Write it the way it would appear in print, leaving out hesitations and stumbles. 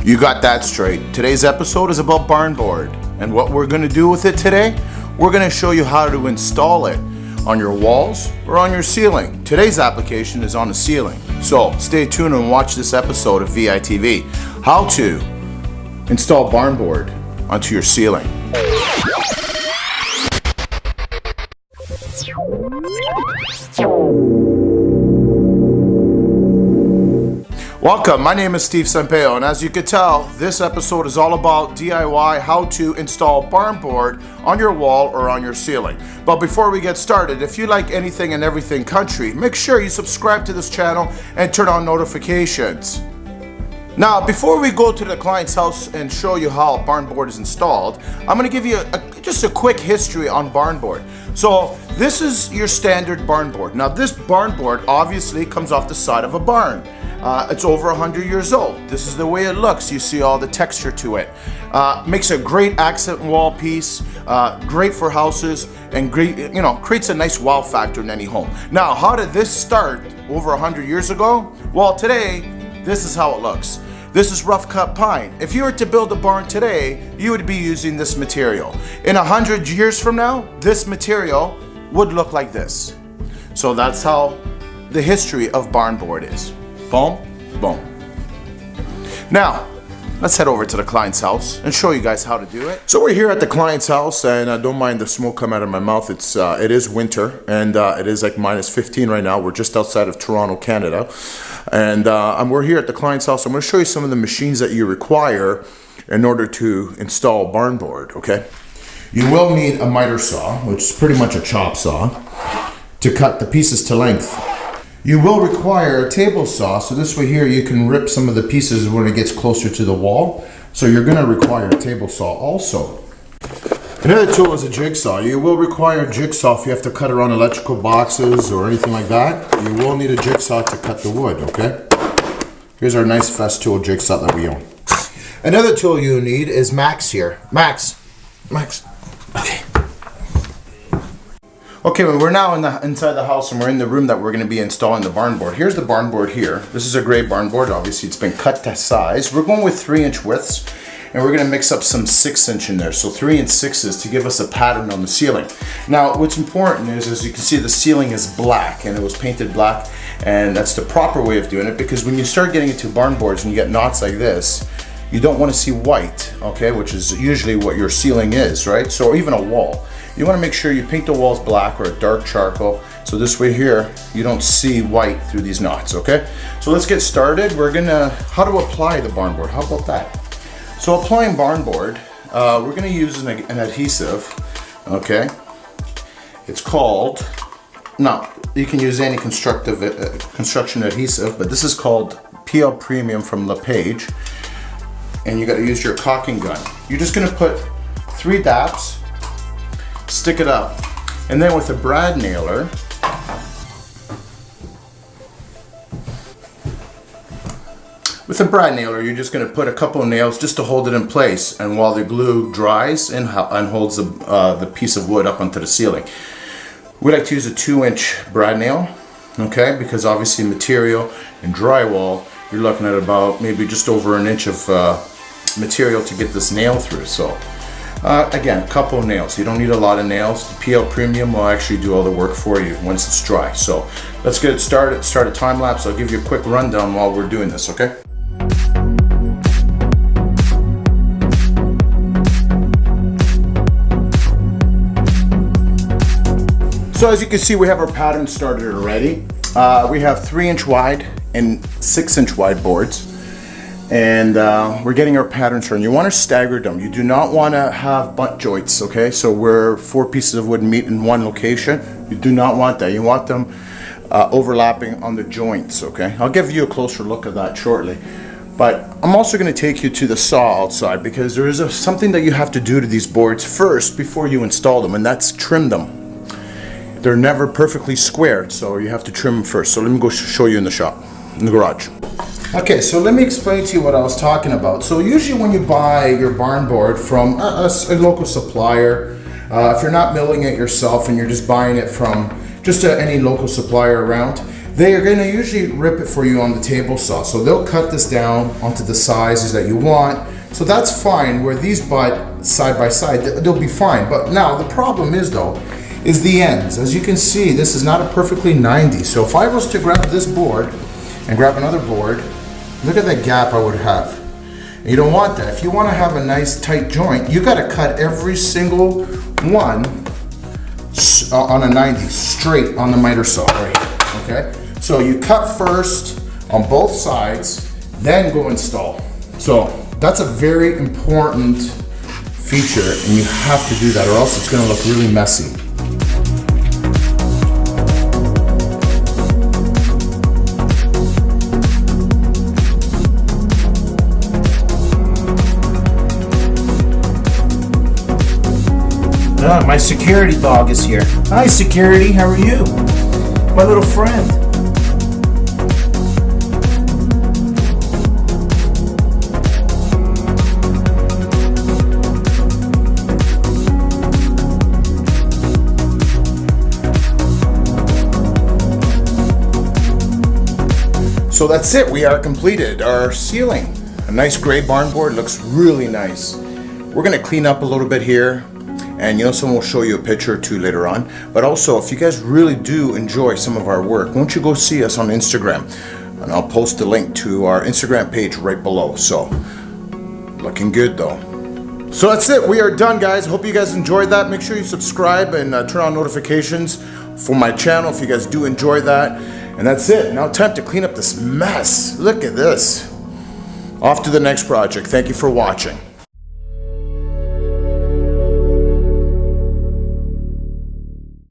You got that straight. Today's episode is about barn board, and what we're going to do with it today, we're going to show you how to install it on your walls or on your ceiling. Today's application is on the ceiling, so stay tuned and watch this episode of VITV. How to install barn board onto your ceiling. Welcome, my name is Steve SAMPAIO, and as you can tell, this episode is all about DIY, how to install barn board on your wall or on your ceiling. But before we get started, if you like anything and everything country, make sure you subscribe to this channel and turn on notifications. Now, before we go to the client's house and show you how barn board is installed, I'm going to give you just a quick history on barn board. So this is your standard barn board. Now this barn board obviously comes off the side of a barn. It's over 100 years old. This is the way it looks. You see all the texture to it. Makes a great accent wall piece, great for houses, and great, creates a nice wow factor in any home. Now, how did this start over 100 years ago? Well, today, this is how it looks. This is rough cut pine. If you were to build a barn today, you would be using this material. In 100 years from now, this material would look like this. So that's how the history of barn board is. Boom, boom. Now, let's head over to the client's house and show you guys how to do it. So we're here at the client's house, and don't mind the smoke coming out of my mouth. It is winter, and it is like -15 right now. We're just outside of Toronto, Canada. And we're here at the client's house. I'm going to show you some of the machines that you require in order to install barn board, okay? You will need a miter saw, which is pretty much a chop saw, to cut the pieces to length. You will require a table saw, so this way here you can rip some of the pieces when it gets closer to the wall. So you're going to require a table saw also. Another tool is a jig saw. You will require a jig saw if you have to cut around electrical boxes or anything like that. You will need a jig saw to cut the wood, okay? Here's our nice Festool jig saw that we own. Another tool you need is Max here. Max. Okay. Okay, well, we're now inside the house, and we're in the room that we're going to be installing the barn board. Here's the barn board here. This is a gray barn board. Obviously, it's been cut to size. We're going with 3-inch widths, and we're going to mix up some 6-inch in there. So 3 and 6s to give us a pattern on the ceiling. Now, what's important is, as you can see, the ceiling is black, and it was painted black, and that's the proper way of doing it, because when you start getting into barn boards and you get knots like this, you don't want to see white, okay, which is usually what your ceiling is, right? So, or even a wall. You want to make sure you paint the walls black or a dark charcoal, so this way here you don't see white through these knots, okay? So let's get started. How to apply the barn board, how about that? So applying barn board, we're going to use an adhesive, okay? It's called, you can use any construction adhesive, but this is called PL Premium from LePage, and you got to use your caulking gun. You're just going to put 3 daps, stick it up, and then with a brad nailer, you're just going to put a couple of nails just to hold it in place, and while the glue dries and holds the piece of wood up onto the ceiling. We like to use a 2-inch brad nail, okay, because obviously material and drywall, you're looking at about maybe just over 1 inch of material to get this nail through. So again, a couple of nails. You don't need a lot of nails. The PL Premium will actually do all the work for you once it's dry. So let's get it started. Start a time lapse. I'll give you a quick rundown while we're doing this, okay? So as you can see, we have our pattern started already. We have 3-inch wide and 6-inch wide boards. And we're getting our patterns started. You want to stagger them. You do not want to have butt joints, okay? So where 4 pieces of wood meet in one location, you do not want that. You want them overlapping on the joints, okay? I'll give you a closer look at that shortly. But I'm also going to take you to the saw outside, because there is something that you have to do to these boards first before you install them, and that's trim them. They're never perfectly squared, so you have to trim them first. So let me go show you in the shop, in the garage. Okay, so let me explain to you what I was talking about. So usually when you buy your barn board from a local supplier, if you're not milling it yourself and you're just buying it from just any local supplier around, They are going to usually rip it for you on the table saw. So they'll cut this down onto the sizes that you want. So that's fine. Where these butt side by side, they'll be fine. But now the problem is though, is the ends. As you can see, this is not a perfectly 90. So if I was to grab this board and grab another board, look at the gap I would have. And you don't want that. If you want to have a nice tight joint, you got to cut every single one on a 90 straight on the miter saw, right? Okay? So you cut first on both sides, then go install. So that's a very important feature, and you have to do that or else it's going to look really messy. My security dog is here. Hi, security. How are you? My little friend. So that's it. We are completed our ceiling. A nice gray barn board, looks really nice. We're going to clean up a little bit here. And you know, someone will show you a picture or two later on. But also, if you guys really do enjoy some of our work, won't you go see us on Instagram? And I'll post the link to our Instagram page right below. So, looking good though. So that's it. We are done, guys. Hope you guys enjoyed that. Make sure you subscribe and turn on notifications for my channel if you guys do enjoy that. And that's it. Now time to clean up this mess. Look at this. Off to the next project. Thank you for watching.